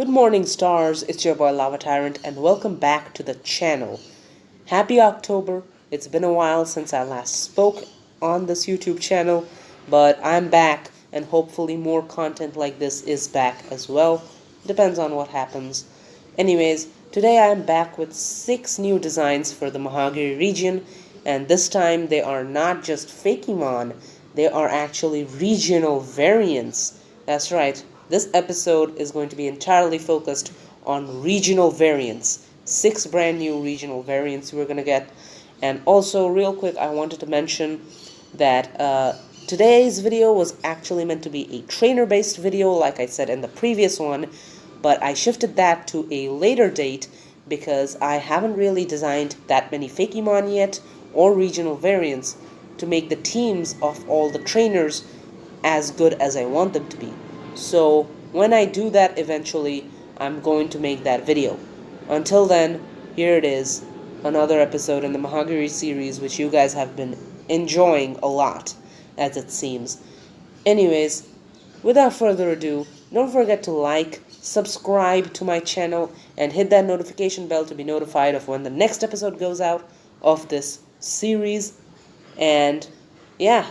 Good morning, stars. It's your boy Lava Tyrant, and welcome back to the channel. Happy October. It's been a while since I last spoke on this YouTube channel, but I'm back, and hopefully more content like this is back as well. Depends on what happens. Anyways, today I am back with 6 new designs for the Mahagiri region, and this time they are not just fakemon, they are actually regional variants. That's right. This episode is going to be entirely focused on regional variants. 6 brand new regional variants we're going to get. And also, real quick, I wanted to mention that today's video was actually meant to be a trainer-based video, like I said in the previous one, but I shifted that to a later date because I haven't really designed that many fakemon yet, or regional variants, to make the teams of all the trainers as good as I want them to be. So when I do that eventually, I'm going to make that video. Until then, here it is, another episode in the Mahagiri series, which you guys have been enjoying a lot, as it seems. Anyways, without further ado, don't forget to like, subscribe to my channel, and hit that notification bell to be notified of when the next episode goes out of this series. And yeah,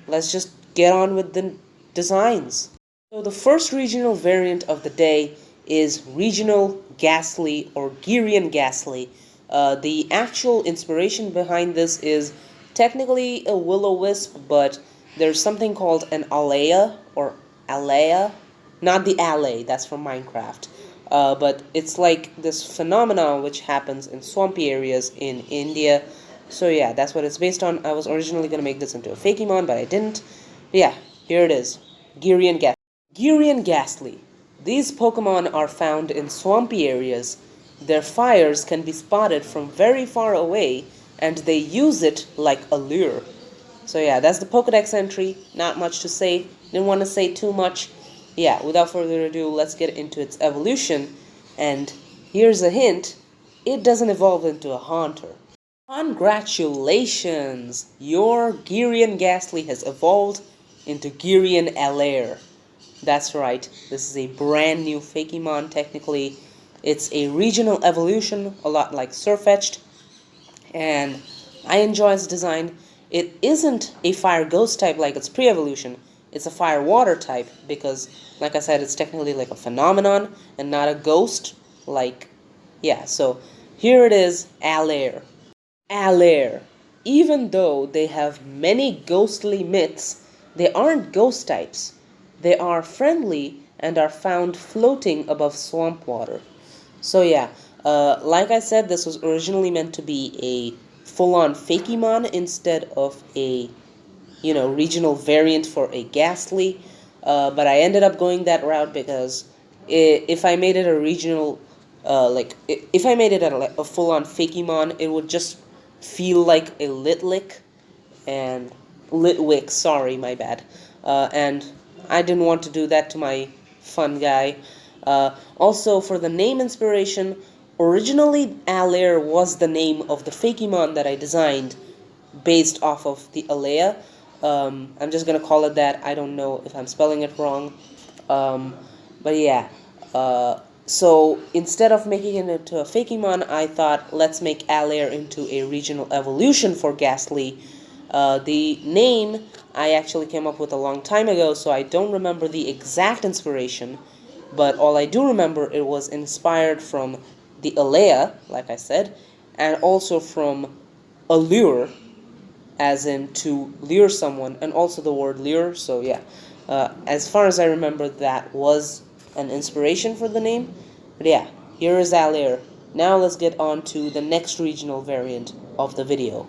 let's just get on with the designs. So the first regional variant of the day is Girian Gastly or Girian Gastly. The actual inspiration behind this is technically a will-o-wisp, but there's something called an Alier or Alier, not the Alley, that's from Minecraft. But it's like this phenomenon which happens in swampy areas in India. So yeah, that's what it's based on. I was originally going to make this into a fakemon, but I didn't. But yeah, here it is. Girian Gastly. Girian Gastly. These Pokemon are found in swampy areas. Their fires can be spotted from very far away, and they use it like a lure. So yeah, that's the Pokedex entry. Not much to say. Didn't want to say too much. Yeah, without further ado, let's get into its evolution. And here's a hint. It doesn't evolve into a Haunter. Congratulations! Your Girian Gastly has evolved into Girian Alier. That's right, this is a brand new fakemon technically. It's a regional evolution, a lot like Sirfetch'd, and I enjoy its design. It isn't a fire ghost type like its pre-evolution, it's a fire water type because, like I said, it's technically like a phenomenon and not a ghost, like, yeah, so here it is, Alier. Alier. Even though they have many ghostly myths, they aren't ghost types. They are friendly and are found floating above swamp water. So yeah, like I said, this was originally meant to be a full-on fakemon instead of a, regional variant for a Gastly. But I ended up going that route because if I made it a regional, if I made it a full-on fakemon, it would just feel like a Litlick and Litwick, sorry, my bad. And I didn't want to do that to my fun guy. Also, for the name inspiration, originally Alier was the name of the fakemon that I designed based off of the Alea. I'm just gonna call it that. I don't know if I'm spelling it wrong. But yeah. So instead of making it into a fakemon, I thought let's make Alier into a regional evolution for Gastly. The name I actually came up with a long time ago, so I don't remember the exact inspiration, but all I do remember, it was inspired from the Alea, like I said, and also from allure, as in to lure someone, and also the word lure, so yeah. As far as I remember, that was an inspiration for the name, but yeah, here is Alier. Now let's get on to the next regional variant of the video.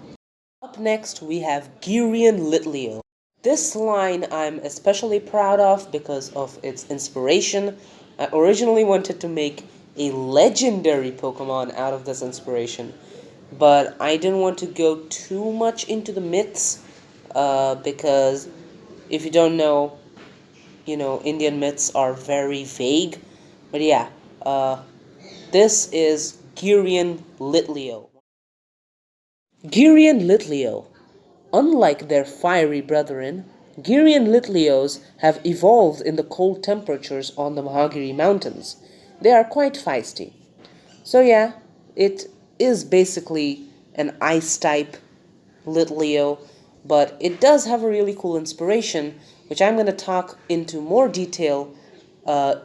Up next, we have Girian Litlio. This line I'm especially proud of because of its inspiration. I originally wanted to make a legendary Pokemon out of this inspiration, but I didn't want to go too much into the myths, because if you don't know, Indian myths are very vague. But yeah, this is Girian Litlio. Girian Litlio. Unlike their fiery brethren, Girian Litlios have evolved in the cold temperatures on the Mahagiri Mountains. they are quite feisty. So yeah, it is basically an ice type Litlio, but it does have a really cool inspiration, which I'm going to talk into more detail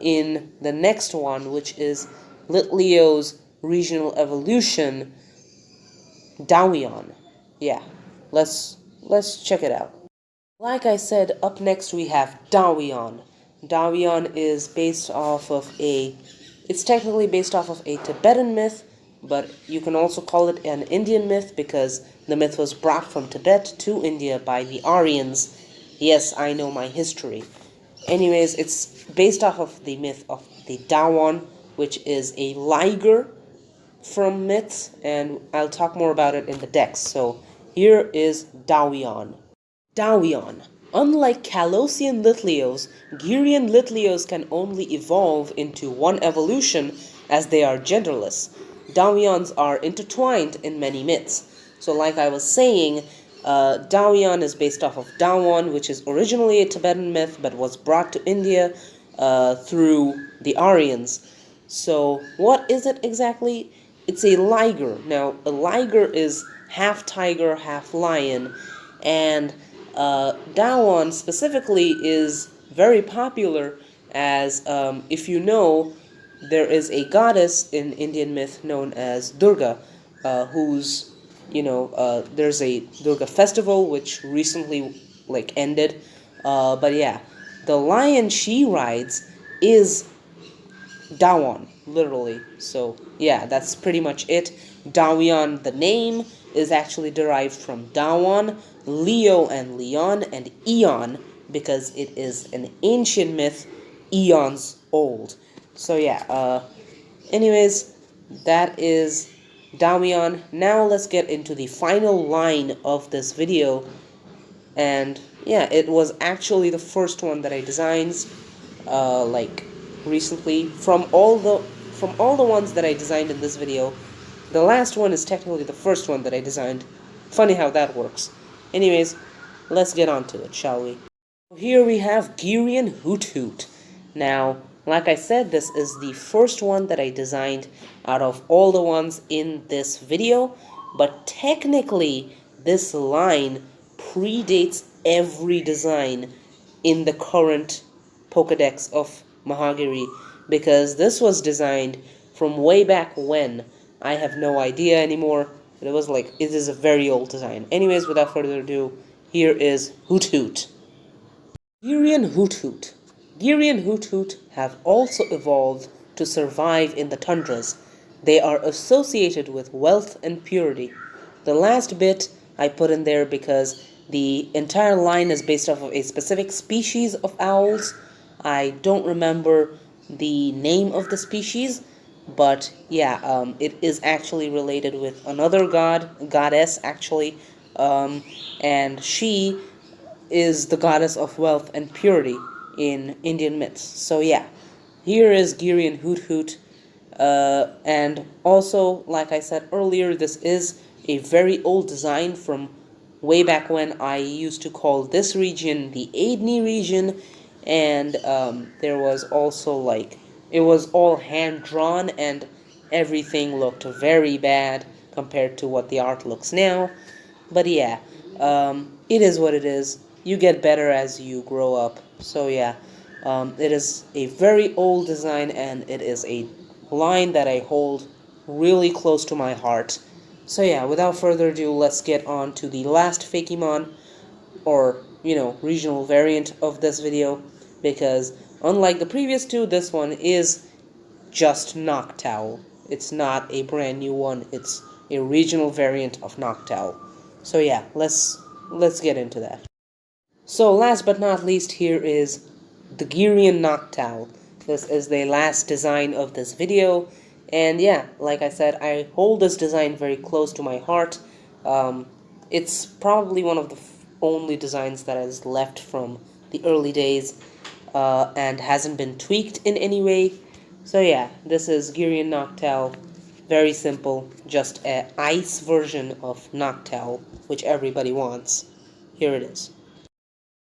in the next one, which is Litlio's regional evolution, Dawion. Yeah, let's check it out. Like I said, up next we have Dawion. Dawion is based off of it's technically based off of a Tibetan myth, but you can also call it an Indian myth because the myth was brought from Tibet to India by the Aryans. Yes, I know my history. Anyways, it's based off of the myth of the Dawon, which is a liger from myths, and I'll talk more about it in the decks. So here is Dawion. Dawion. Unlike Kalosian Litlios, Girian Litlios can only evolve into one evolution as they are genderless. Dawions are intertwined in many myths. So like I was saying, Dawion is based off of Dawon, which is originally a Tibetan myth but was brought to India through the Aryans. So what is it exactly? It's a liger. Now, a liger is half tiger, half lion, and Dawon specifically is very popular as, if you know, there is a goddess in Indian myth known as Durga, who's, there's a Durga festival which recently, ended. But yeah, the lion she rides is Dawon, literally. So yeah, that's pretty much it. Dawion, the name, is actually derived from Dawon, Leo and Leon, and Eon, because it is an ancient myth, eons old. So yeah, anyways, that is Dawion. Now let's get into the final line of this video. And yeah, it was actually the first one that I designed, recently. From all the ones that I designed in this video, the last one is technically the first one that I designed. Funny how that works. Anyways, let's get on to it, shall we? Here we have Girrian Hoot. Now, like I said, this is the first one that I designed out of all the ones in this video, but technically this line predates every design in the current Pokedex of Mahagiri, because this was designed from way back when. I have no idea anymore, but it is a very old design. Anyways, without further ado, here is Hoot. Girian Hoot. Girian Hoot have also evolved to survive in the tundras. They are associated with wealth and purity. The last bit I put in there because the entire line is based off of a specific species of owls. I don't remember the name of the species, but yeah, it is actually related with another goddess actually, and she is the goddess of wealth and purity in Indian myths. So yeah, here is Girian Hoot. And also, like I said earlier, this is a very old design from way back when. I used to call this region the Aidni region, and there was also it was all hand drawn, and everything looked very bad compared to what the art looks now. But yeah, it is what it is. You get better as you grow up. So yeah, it is a very old design, and it is a line that I hold really close to my heart. So yeah, without further ado, let's get on to the last fakemon, or regional variant of this video, because unlike the previous two, this one is just Noctal. It's not a brand new one. It's a regional variant of Noctal. So yeah, let's get into that. So last but not least, here is the Girian Noctal. This is the last design of this video, and yeah, like I said, I hold this design very close to my heart. It's probably one of the only designs that is left from the early days, and hasn't been tweaked in any way. So yeah, this is Girian Noctal. Very simple, just an ice version of Noctal, which everybody wants. Here it is.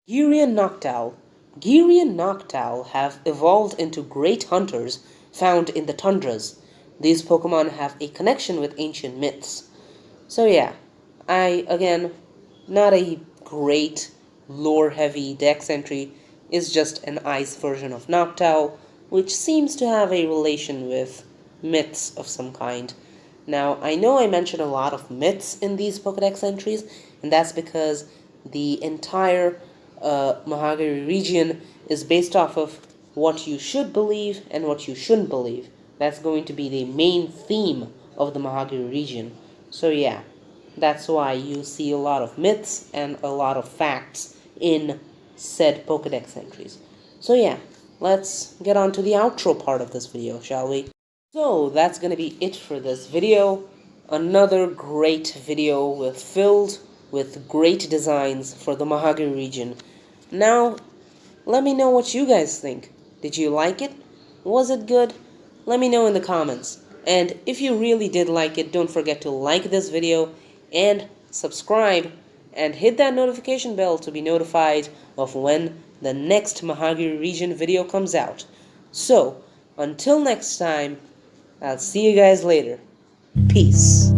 Girian Noctal. Girian Noctal have evolved into great hunters, found in the tundras. These Pokemon have a connection with ancient myths. So yeah, again, not a great lore-heavy dex entry, is just an ice version of Noctal, which seems to have a relation with myths of some kind. Now, I know I mentioned a lot of myths in these Pokedex entries, and that's because the entire Mahagiri region is based off of what you should believe and what you shouldn't believe. That's going to be the main theme of the Mahagiri region. So yeah, that's why you see a lot of myths and a lot of facts in said Pokedex entries. So yeah, let's get on to the outro part of this video, shall we? So that's gonna be it for this video. Another great video filled with great designs for the Mahagiri region. Now, let me know what you guys think. Did you like it? Was it good? Let me know in the comments. And if you really did like it, don't forget to like this video and subscribe and hit that notification bell to be notified of when the next Mahagiri region video comes out. So, until next time, I'll see you guys later. Peace.